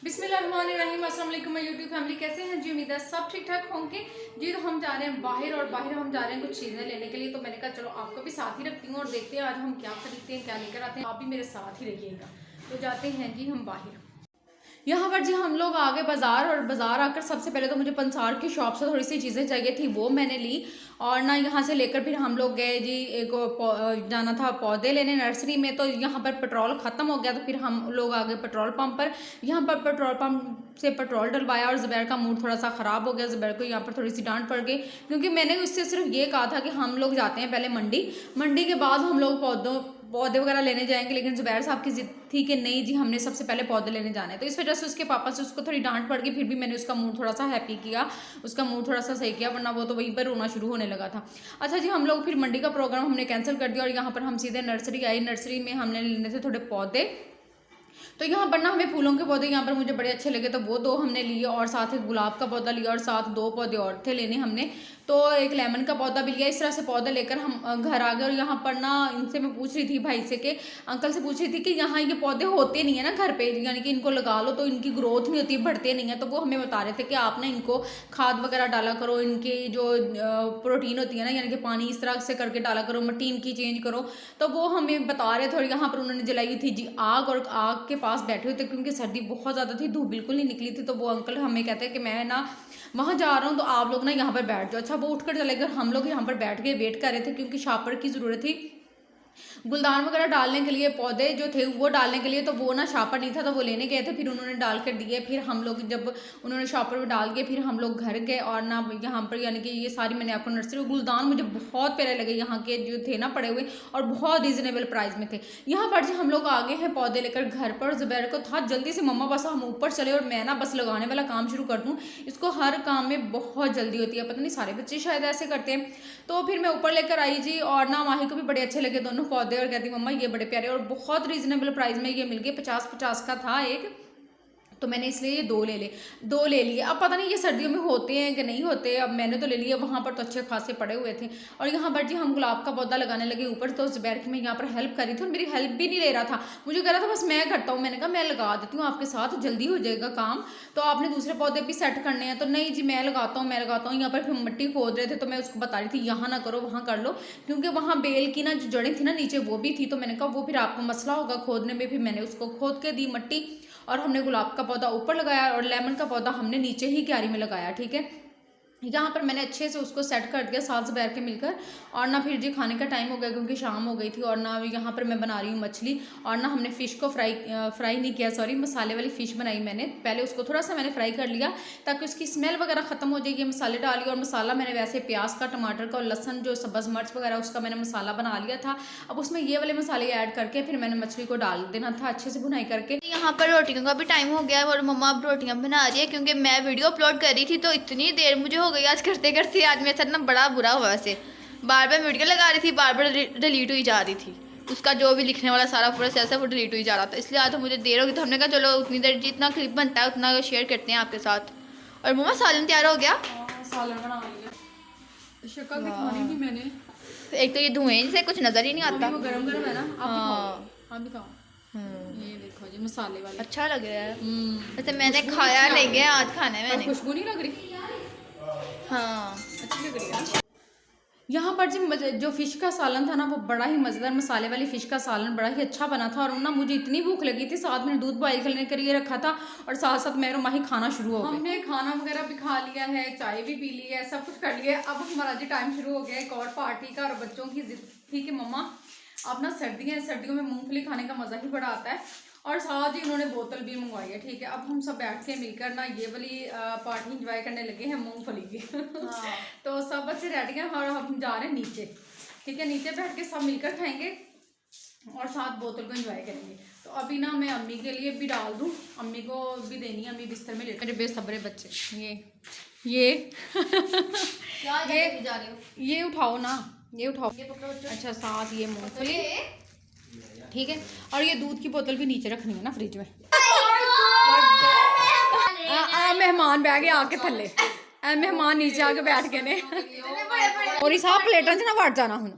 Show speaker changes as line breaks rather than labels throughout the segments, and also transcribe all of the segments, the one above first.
बिस्मिल्लाहिर्रहमानिर्रहीम। अस्सलाम वालेकुम यूट्यूब फैमिली, कैसे हैं जी? उम्मीद है सब ठीक ठाक होंगे जी। तो हम जा रहे हैं बाहर और बाहर हम जा रहे हैं कुछ चीज़ें लेने के लिए। तो मैंने कहा चलो आपको भी साथ ही रखती हूँ और देखते हैं आज हम क्या खरीदते हैं, क्या लेकर आते हैं। आप भी मेरे साथ ही रहिएगा। तो जाते हैं जी हम बाहर। यहाँ पर जी हम लोग आ गए बाज़ार, और बाज़ार आकर सबसे पहले तो मुझे पंसार की शॉप से थोड़ी सी चीज़ें चाहिए थी, वो मैंने ली। और ना यहाँ से लेकर फिर हम लोग गए जी, एक जाना था पौधे लेने नर्सरी में। तो यहाँ पर पेट्रोल ख़त्म हो गया, तो फिर हम लोग आ गए पेट्रोल पंप पर। यहाँ पर पेट्रोल पंप से पेट्रोल डलवाया और ज़ुबैर का मूड थोड़ा सा ख़राब हो गया। ज़ुबैर को यहाँ पर थोड़ी सी डांट पड़ गई, क्योंकि मैंने उससे सिर्फ ये कहा था कि हम लोग जाते हैं पहले मंडी के बाद हम लोग पौधे वगैरह लेने जाएंगे। लेकिन ज़ुबैर साहब की जिद थी कि नहीं जी, हमने सबसे पहले पौधे लेने जाने। तो इस वजह से उसके पापा से उसको थोड़ी डांट पड़ गई। फिर भी मैंने उसका मूड थोड़ा सा हैप्पी किया, उसका मूड थोड़ा सा सही किया, वरना वो तो वहीं पर रोना शुरू होने लगा था। अच्छा जी, हम लोग फिर मंडी का प्रोग्राम हमने कैंसिल कर दिया और यहाँ पर हम सीधे नर्सरी आई। नर्सरी में हमने लेने थे थोड़े पौधे। तो यहाँ पर ना हमें फूलों के पौधे यहाँ पर मुझे बड़े अच्छे लगे, तो वो दो हमने लिए, और साथ एक गुलाब का पौधा लिया, और साथ दो पौधे और थे लेने हमने। तो एक लेमन का पौधा भी लिया। इस तरह से पौधे लेकर हम घर आ गए। और यहाँ पर ना इनसे मैं पूछ रही थी, भाई से के अंकल से पूछ रही थी कि यहाँ ये पौधे होते नहीं है ना घर पे, यानी कि इनको लगा लो तो इनकी ग्रोथ नहीं होती, बढ़ते नहीं है। तो वो हमें बता रहे थे कि आप ना इनको खाद वगैरह डाला करो, इनकी जो प्रोटीन होती है ना, यानी कि पानी इस तरह से करके डाला करो, मिट्टी इनकी चेंज करो। तो वो हमें बता रहे थे। और यहाँ पर उन्होंने जलाई थी जी आग, और आग के पास बैठे हुए थे क्योंकि सर्दी बहुत ज़्यादा थी, धूप बिल्कुल नहीं निकली थी। तो वो अंकल हमें कहते हैं कि मैं ना वहाँ जा रहा हूँ, तो आप लोग ना यहाँ पर बैठ जाओ। अच्छा, वो उठकर चले गए, हम लोग यहाँ पर बैठ के वेट कर रहे थे क्योंकि शापर की ज़रूरत थी गुलदान वगैरह डालने के लिए, पौधे जो थे वो डालने के लिए। तो वो ना शापर नहीं था, तो वो लेने गए थे, फिर उन्होंने डाल कर दिए। फिर हम लोग जब उन्होंने शापर में डाल के फिर हम लोग घर गए। और ना यहाँ पर यानी कि ये सारी मैंने आपको नर्सरी गुलदान मुझे बहुत प्यारे लगे यहाँ के जो थे ना पड़े हुए, और बहुत रीजनेबल प्राइस में थे। यहाँ पर जो हम लोग आगे हैं पौधे लेकर घर पर। ज़ुबैर को था जल्दी से मम्मा बस हम ऊपर चले और मैं ना बस लगाने वाला काम शुरू कर दूँ। इसको हर काम में बहुत जल्दी होती है, पता नहीं सारे बच्चे शायद ऐसे करते हैं। तो फिर मैं ऊपर लेकर आई जी, और ना माही को भी बड़े अच्छे लगे दोनों पौधे, और कहती मम्मा ये बड़े प्यारे, और बहुत रीजनेबल प्राइस में ये मिल गए। 50-50 का था एक, तो मैंने इसलिए ये दो ले लिए। अब पता नहीं ये सर्दियों में होते हैं कि नहीं होते, अब मैंने तो ले लिए। वहाँ पर तो अच्छे खासे पड़े हुए थे। और यहाँ पर जी हम गुलाब का पौधा लगाने लगे ऊपर। तो ज़ुबैर की मैं यहाँ पर हेल्प कर रही थी, और मेरी हेल्प भी नहीं ले रहा था, मुझे कह रहा था बस मैं करता हूँ। मैंने कहा मैं लगा देती हूँ आपके साथ, जल्दी हो जाएगा काम। तो आपने दूसरे पौधे भी सेट करने हैं। तो नहीं जी मैं लगाता हूँ। यहाँ पर फिर मिट्टी खोद रहे थे, तो मैं उसको बता रही थी यहाँ ना करो वहाँ कर लो, क्योंकि वहाँ बेल की ना जो जड़ें थी ना नीचे वो भी थी। तो मैंने कहा वो फिर आपको मसला होगा खोदने में। फिर मैंने उसको खोद के दी मिट्टी, और हमने गुलाब का पौधा ऊपर लगाया और लेमन का पौधा हमने नीचे ही क्यारी में लगाया। ठीक है, यहाँ पर मैंने अच्छे से उसको सेट कर दिया साथ से बैठ के मिलकर। और ना फिर जी खाने का टाइम हो गया क्योंकि शाम हो गई थी। और ना यहाँ पर मैं बना रही हूँ मछली, और ना हमने फ़िश को फ्राई नहीं किया, सॉरी, मसाले वाली फ़िश बनाई मैंने। पहले उसको थोड़ा सा मैंने फ्राई कर लिया ताकि उसकी स्मेल वगैरह ख़त्म हो जाएगी। मसाले डाली, और मसाला मैंने वैसे प्याज का, टमाटर का और लहसन जो सब्ज़ मिर्च वगैरह उसका मैंने मसाला बना लिया था। अब उसमें ये वाले मसाले ऐड करके फिर मैंने मछली को डाल देना था अच्छे से भुनाई करके।
यहाँ पर रोटियों का भी टाइम हो गया और मम्मा अब रोटियां बना रही है, क्योंकि मैं वीडियो अपलोड कर रही थी तो इतनी देर मुझे हो गई आज करते करते। आज मेरे साथ ना बड़ा बुरा हुआ, वैसे बार बार वीडियो लगा रही थी, बार बार डिलीट हुई जा रही थी, उसका जो भी लिखने वाला सारा प्रोसेस है वो डिलीट हुई जा रहा था। इसलिए आज तो मुझे देर होगी, तो हमने कहा चलो उतनी देर जितना क्लिप बनता है उतना शेयर करते हैं आपके साथ। और मम्मा सालन तैयार हो गया,
सालन बना लिया, शक्ल दिखानी थी मैंने।
एक तो ये धुएं से कुछ नजर ही नहीं आता,
वो गरम गरम है ना।
हाँ
आप दिखाओ। ये देखो जी मसाले वाले,
अच्छा लग रहा है। वैसे मैंने खाया नहीं है आज, खाने में
खुशबू नहीं लग रही?
हाँ
अच्छी लग रही है। यहाँ पर जो फ़िश का सालन था ना वो बड़ा ही मज़ेदार, मसाले वाली फ़िश का सालन बड़ा ही अच्छा बना था। और ना मुझे इतनी भूख लगी थी, साथ में दूध बॉयल करने के लिए रखा था, और साथ साथ मैं और माही खाना शुरू हो गए। हमने खाना वगैरह भी खा लिया है, चाय भी पी ली है, सब कुछ कर लिया है। अब हमारा जी टाइम शुरू हो गया एक और पार्टी का। और बच्चों की जिद थी कि मम्मा अब ना सर्दियों में मूँगफली खाने का मज़ा ही बड़ा आता है। और साथ ही उन्होंने बोतल भी मंगवाई है। ठीक है, अब हम सब बैठ के मिलकर ना ये वाली पार्टी इंजॉय करने लगे हैं मूंगफली की। हाँ। तो सब बच्चे रेडी हैं और हम जा रहे हैं नीचे। ठीक है, नीचे बैठ के सब मिलकर खाएंगे और साथ बोतल को एंजॉय करेंगे। तो अभी ना मैं अम्मी के लिए भी डाल दूँ, अम्मी को भी देनी है, अम्मी बिस्तर में लेकर। बेसब्रे बच्चे ये ये उठाओ ना, ये उठाओ। अच्छा, साथ ये मूंगफली, ठीक है। और ये दूध की बोतल भी नीचे रखनी है ना फ्रिज में। मेहमान बह गए आके थले, मेहमान नीचे आके बैठ गए ने। और इस प्लेटा च ना वड़ जाना हुन।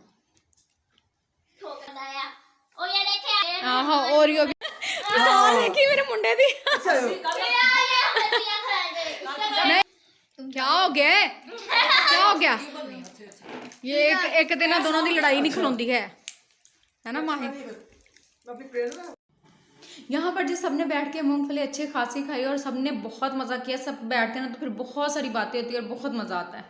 ओरियो भी देखी मेरे मुंडे दी क्या हो गया क्या हो गया ये एक दिन दोनों की लड़ाई नहीं खलोंदी है ना माहे। यहाँ पर जी सबने बैठ के मूंगफली अच्छी खासी खाई और सबने बहुत मजा किया। सब बैठते हैं ना तो फिर बहुत सारी बातें होती है और बहुत मजा आता है।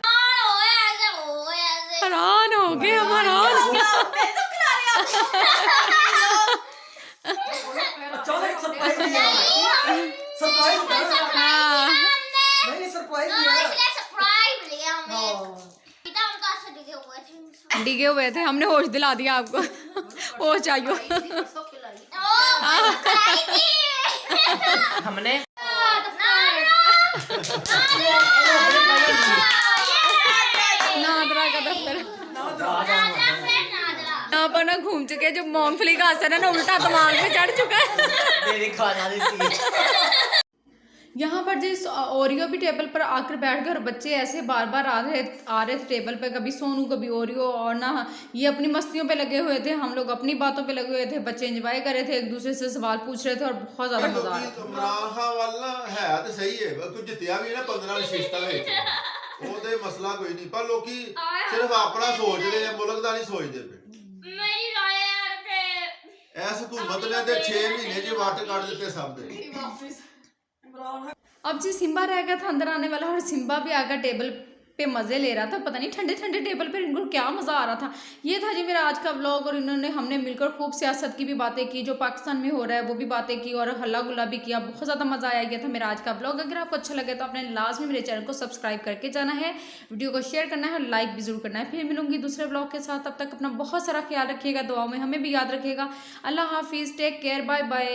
हैरान हो गए हम हैरान। डिगे हुए थे हमने होश दिला दिया आपको होश चाहिए
हमने
नादरा का दफ्तर यहाँ पर ना घूम चुके जो मूंगफली का असर है ना उल्टा दिमाग पे चढ़ चुका है।
मेरी खाना दी
यहाँ पर जिस ओरियो भी टेबल पर आकर बैठ गए और बच्चे ऐसे बार बार आ रहे थे टेबल पे, कभी सोनू कभी ओरियो, और ना ये अपनी मस्तियों पे लगे हुए थे, हम लोग अपनी बातों पे लगे हुए थे। बच्चे एंजॉय कर रहे थे, एक दूसरे से सवाल पूछ रहे थे और बहुत ज्यादा मजा आ रहा था।
इमरान खान वाला है तो सही है, तू जितया भी है ना 15 विशेषता ਵਿੱਚ ਉਹਦੇ ਮਸਲਾ ਕੋਈ ਨਹੀਂ, ਪਰ ਲੋਕੀ ਸਿਰਫ ਆਪਣਾ ਸੋਚਦੇ ਆ, ਮੁਲਕ ਦਾ ਨਹੀਂ ਸੋਚਦੇ ਪਏ।
ਮੇਰੀ ਰਾਏ ਯਾਰ ਕਿ
ਐਸ ਹਕੂਮਤ ਨੇ ਤੇ 6 ਮਹੀਨੇ ਚ ਵੱਟ ਕੱਢ ਦਿੱਤੇ ਸਭ ਦੇ।
अब जी सिम्बा रह गया था अंदर आने वाला और सिम्बा भी आकर टेबल पे मज़े ले रहा था। पता नहीं ठंडे ठंडे टेबल पे इनको क्या मज़ा आ रहा था। ये था जी मेरा आज का व्लॉग और हमने मिलकर खूब सियासत की भी बातें की, जो पाकिस्तान में हो रहा है वो भी बातें की और हल्ला गुल्ला भी किया। बहुत ज़्यादा मज़ा आया गया था मेरा आज का व्लॉग। अगर आपको अच्छा लगे तो आपने लास्ट में मेरे चैनल को सब्सक्राइब करके जाना है, वीडियो को शेयर करना है और लाइक भी जरूर करना है। फिर मिलूंगी दूसरे व्लॉग के साथ, तब तक अपना बहुत सारा ख्याल रखिएगा, दुआओं में हमें भी याद रखिएगा। अल्लाह हाफिज़, टेक केयर, बाय बाय।